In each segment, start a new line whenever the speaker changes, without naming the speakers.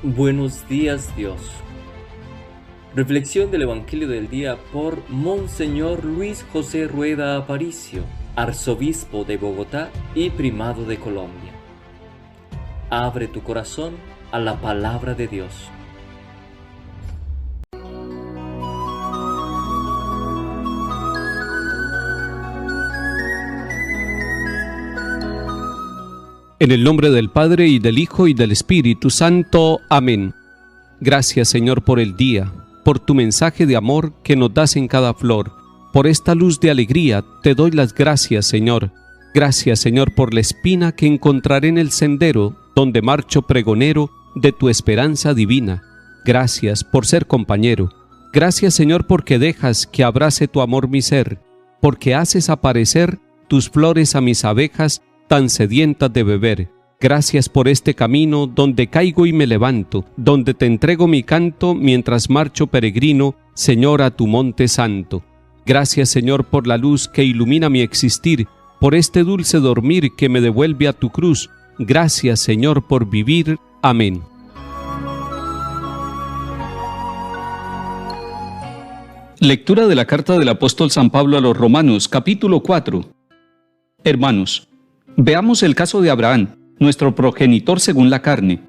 Buenos días, Dios. Reflexión del Evangelio del día por Monseñor Luis José Rueda Aparicio, arzobispo de Bogotá y primado de Colombia. Abre tu corazón a la palabra de Dios.
En el nombre del Padre, y del Hijo, y del Espíritu Santo. Amén. Gracias, Señor, por el día, por tu mensaje de amor que nos das en cada flor. Por esta luz de alegría te doy las gracias, Señor. Gracias, Señor, por la espina que encontraré en el sendero donde marcho pregonero de tu esperanza divina. Gracias por ser compañero. Gracias, Señor, porque dejas que abrace tu amor mi ser, porque haces aparecer tus flores a mis abejas tan sedientas de beber. Gracias por este camino donde caigo y me levanto, donde te entrego mi canto mientras marcho peregrino, Señor, a tu monte santo. Gracias, Señor, por la luz que ilumina mi existir, por este dulce dormir que me devuelve a tu cruz. Gracias, Señor, por vivir. Amén. Lectura de la carta del apóstol San Pablo a los Romanos, capítulo 4. Hermanos, veamos el caso de Abraham, nuestro progenitor según la carne.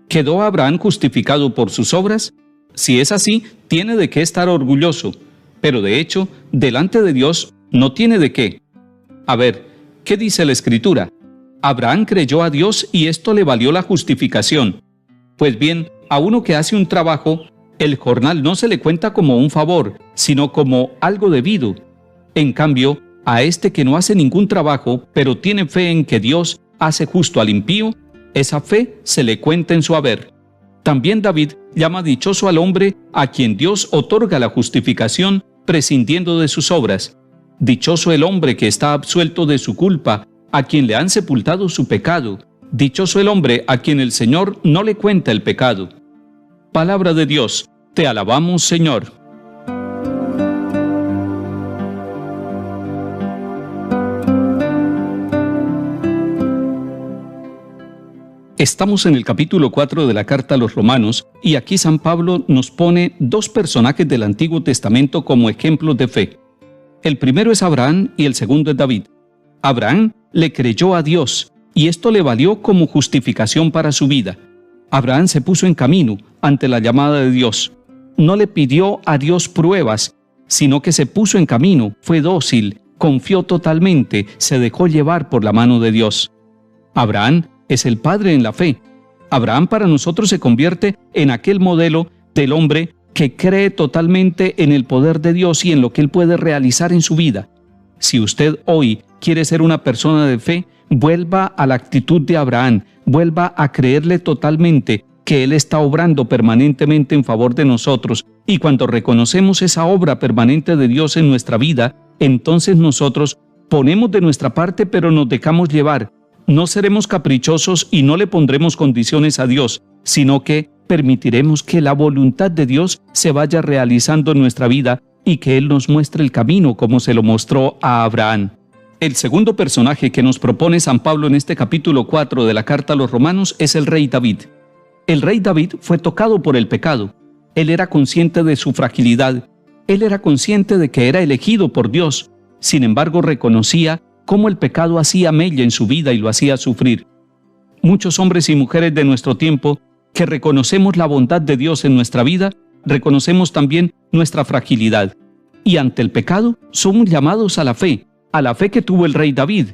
¿Quedó Abraham justificado por sus obras? Si es así, tiene de qué estar orgulloso, pero de hecho, delante de Dios, no tiene de qué. A ver, ¿qué dice la Escritura? Abraham creyó a Dios y esto le valió la justificación. Pues bien, a uno que hace un trabajo, el jornal no se le cuenta como un favor, sino como algo debido. En cambio, a este que no hace ningún trabajo, pero tiene fe en que Dios hace justo al impío, esa fe se le cuenta en su haber. También David llama dichoso al hombre a quien Dios otorga la justificación prescindiendo de sus obras. Dichoso el hombre que está absuelto de su culpa, a quien le han sepultado su pecado. Dichoso el hombre a quien el Señor no le cuenta el pecado. Palabra de Dios, te alabamos, Señor. Estamos en el capítulo 4 de la carta a los Romanos y aquí San Pablo nos pone dos personajes del Antiguo Testamento como ejemplos de fe. El primero es Abraham y el segundo es David. Abraham le creyó a Dios y esto le valió como justificación para su vida. Abraham se puso en camino ante la llamada de Dios. No le pidió a Dios pruebas, sino que se puso en camino, fue dócil, confió totalmente, se dejó llevar por la mano de Dios. Abraham es el padre en la fe. Abraham para nosotros se convierte en aquel modelo del hombre que cree totalmente en el poder de Dios y en lo que Él puede realizar en su vida. Si usted hoy quiere ser una persona de fe, vuelva a la actitud de Abraham, vuelva a creerle totalmente que Él está obrando permanentemente en favor de nosotros. Y cuando reconocemos esa obra permanente de Dios en nuestra vida, entonces nosotros ponemos de nuestra parte, pero nos dejamos llevar. No seremos caprichosos y no le pondremos condiciones a Dios, sino que permitiremos que la voluntad de Dios se vaya realizando en nuestra vida y que Él nos muestre el camino como se lo mostró a Abraham. El segundo personaje que nos propone San Pablo en este capítulo 4 de la carta a los Romanos es el rey David. El rey David fue tocado por el pecado. Él era consciente de su fragilidad. Él era consciente de que era elegido por Dios. Sin embargo, reconocía cómo el pecado hacía mella en su vida y lo hacía sufrir. Muchos hombres y mujeres de nuestro tiempo que reconocemos la bondad de Dios en nuestra vida, reconocemos también nuestra fragilidad. Y ante el pecado somos llamados a la fe que tuvo el rey David.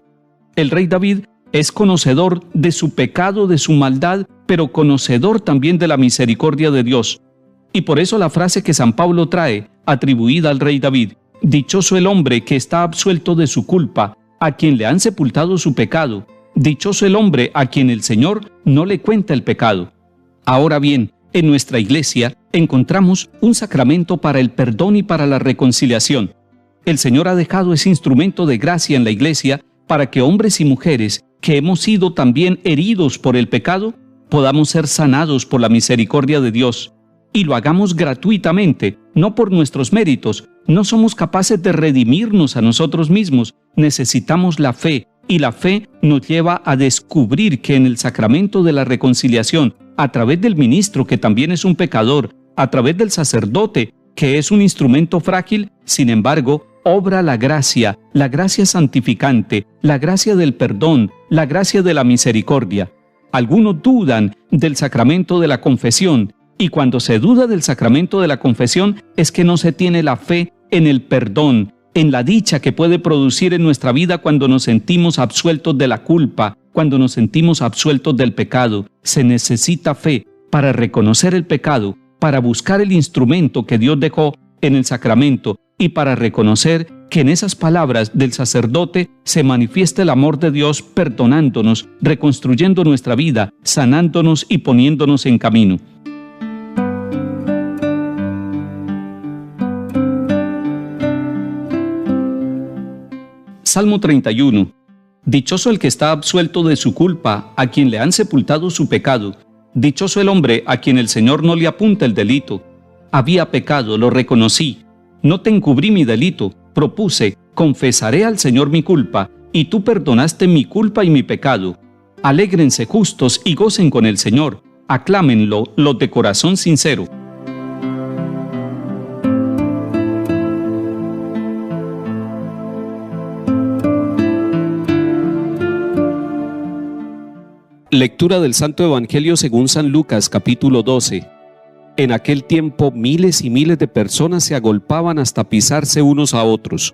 El rey David es conocedor de su pecado, de su maldad, pero conocedor también de la misericordia de Dios. Y por eso la frase que San Pablo trae, atribuida al rey David, dichoso el hombre que está absuelto de su culpa, a quien le han sepultado su pecado. Dichoso el hombre a quien el Señor no le cuenta el pecado. Ahora bien, en nuestra iglesia encontramos un sacramento para el perdón y para la reconciliación. El Señor ha dejado ese instrumento de gracia en la iglesia para que hombres y mujeres que hemos sido también heridos por el pecado, podamos ser sanados por la misericordia de Dios. Y lo hagamos gratuitamente, no por nuestros méritos. No somos capaces de redimirnos a nosotros mismos. Necesitamos la fe, y la fe nos lleva a descubrir que en el sacramento de la reconciliación, a través del ministro, que también es un pecador, a través del sacerdote, que es un instrumento frágil, sin embargo, obra la gracia santificante, la gracia del perdón, la gracia de la misericordia. Algunos dudan del sacramento de la confesión, y cuando se duda del sacramento de la confesión es que no se tiene la fe en el perdón, en la dicha que puede producir en nuestra vida cuando nos sentimos absueltos de la culpa, cuando nos sentimos absueltos del pecado. Se necesita fe para reconocer el pecado, para buscar el instrumento que Dios dejó en el sacramento y para reconocer que en esas palabras del sacerdote se manifiesta el amor de Dios perdonándonos, reconstruyendo nuestra vida, sanándonos y poniéndonos en camino. Salmo 31. Dichoso el que está absuelto de su culpa, a quien le han sepultado su pecado. Dichoso el hombre a quien el Señor no le apunta el delito. Había pecado, lo reconocí. No te encubrí mi delito. Propuse, confesaré al Señor mi culpa, y tú perdonaste mi culpa y mi pecado. Alégrense justos y gocen con el Señor. Aclámenlo los de corazón sincero. Lectura del Santo Evangelio según San Lucas, capítulo 12. En aquel tiempo miles y miles de personas se agolpaban hasta pisarse unos a otros.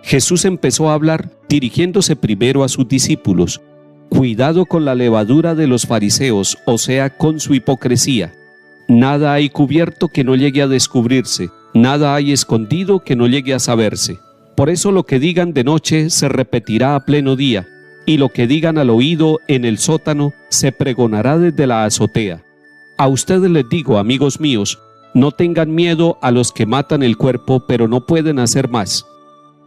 Jesús empezó a hablar dirigiéndose primero a sus discípulos. Cuidado con la levadura de los fariseos, o sea, con su hipocresía. Nada hay cubierto que no llegue a descubrirse, nada hay escondido que no llegue a saberse. Por eso lo que digan de noche se repetirá a pleno día, y lo que digan al oído en el sótano se pregonará desde la azotea. A ustedes les digo, amigos míos, no tengan miedo a los que matan el cuerpo, pero no pueden hacer más.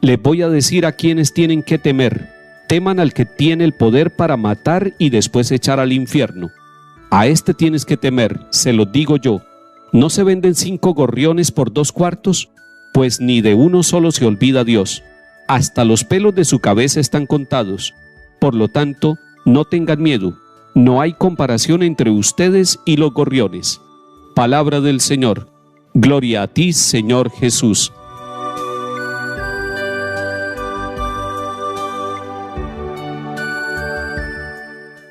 Les voy a decir a quienes tienen que temer. Teman al que tiene el poder para matar y después echar al infierno. A este tienes que temer, se lo digo yo. ¿No se venden 5 gorriones por 2 cuartos? Pues ni de uno solo se olvida Dios. Hasta los pelos de su cabeza están contados. Por lo tanto, no tengan miedo. No hay comparación entre ustedes y los gorriones. Palabra del Señor. Gloria a ti, Señor Jesús.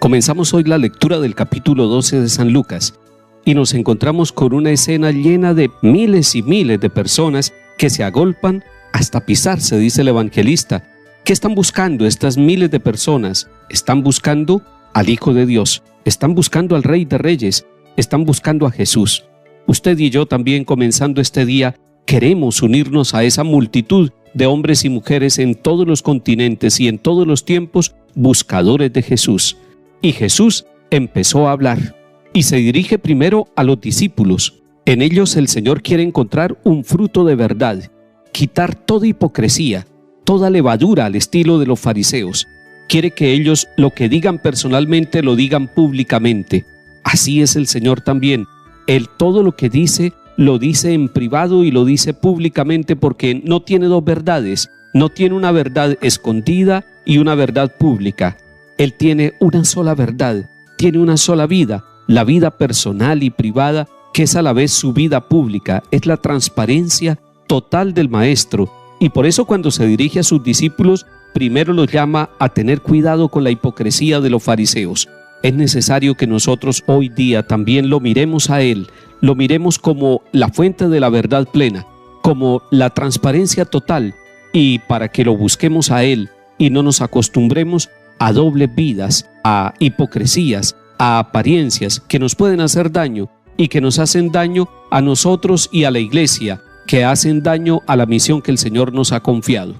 Comenzamos hoy la lectura del capítulo 12 de San Lucas y nos encontramos con una escena llena de miles y miles de personas que se agolpan hasta pisarse, dice el evangelista. ¿Qué están buscando estas miles de personas? Están buscando al Hijo de Dios, están buscando al Rey de Reyes, están buscando a Jesús. Usted y yo también, comenzando este día, queremos unirnos a esa multitud de hombres y mujeres en todos los continentes y en todos los tiempos, buscadores de Jesús. Y Jesús empezó a hablar y se dirige primero a los discípulos. En ellos el Señor quiere encontrar un fruto de verdad, quitar toda hipocresía, toda levadura al estilo de los fariseos. Quiere que ellos lo que digan personalmente lo digan públicamente. Así es el Señor también. Él todo lo que dice, lo dice en privado y lo dice públicamente porque no tiene dos verdades. No tiene una verdad escondida y una verdad pública. Él tiene una sola verdad, tiene una sola vida, la vida personal y privada, que es a la vez su vida pública. Es la transparencia total del Maestro. Y por eso cuando se dirige a sus discípulos, primero los llama a tener cuidado con la hipocresía de los fariseos. Es necesario que nosotros hoy día también lo miremos a Él, lo miremos como la fuente de la verdad plena, como la transparencia total, y para que lo busquemos a Él y no nos acostumbremos a dobles vidas, a hipocresías, a apariencias que nos pueden hacer daño y que nos hacen daño a nosotros y a la iglesia, que hacen daño a la misión que el Señor nos ha confiado.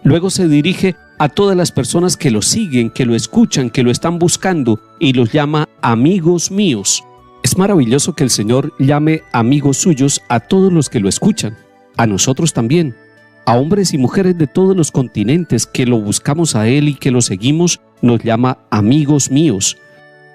Luego se dirige a todas las personas que lo siguen, que lo escuchan, que lo están buscando y los llama amigos míos. Es maravilloso que el Señor llame amigos suyos a todos los que lo escuchan, a nosotros también, a hombres y mujeres de todos los continentes que lo buscamos a Él y que lo seguimos, nos llama amigos míos.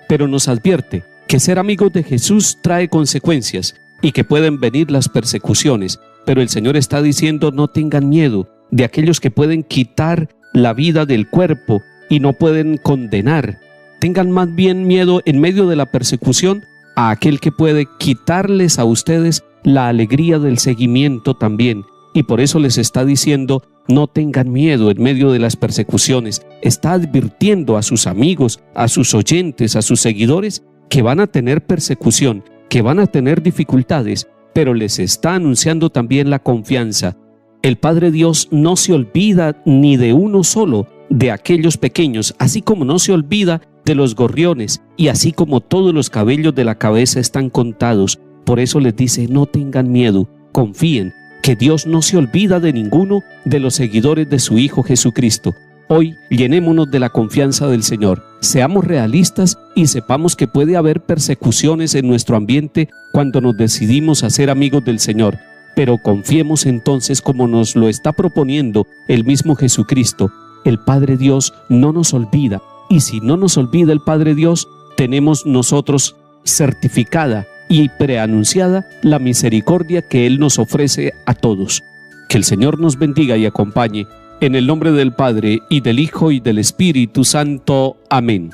Pero nos advierte que ser amigos de Jesús trae consecuencias y que pueden venir las persecuciones, pero el Señor está diciendo no tengan miedo de aquellos que pueden quitar la vida del cuerpo y no pueden condenar. Tengan más bien miedo en medio de la persecución a aquel que puede quitarles a ustedes la alegría del seguimiento también. Y por eso les está diciendo, no tengan miedo en medio de las persecuciones. Está advirtiendo a sus amigos, a sus oyentes, a sus seguidores, que van a tener persecución, que van a tener dificultades, pero les está anunciando también la confianza. El Padre Dios no se olvida ni de uno solo de aquellos pequeños, así como no se olvida de los gorriones, y así como todos los cabellos de la cabeza están contados. Por eso les dice, no tengan miedo, confíen, que Dios no se olvida de ninguno de los seguidores de su Hijo Jesucristo. Hoy llenémonos de la confianza del Señor, seamos realistas y sepamos que puede haber persecuciones en nuestro ambiente cuando nos decidimos a ser amigos del Señor, pero confiemos entonces como nos lo está proponiendo el mismo Jesucristo. El Padre Dios no nos olvida, y si no nos olvida el Padre Dios, tenemos nosotros certificada y preanunciada la misericordia que Él nos ofrece a todos. Que el Señor nos bendiga y acompañe. En el nombre del Padre, y del Hijo, y del Espíritu Santo. Amén.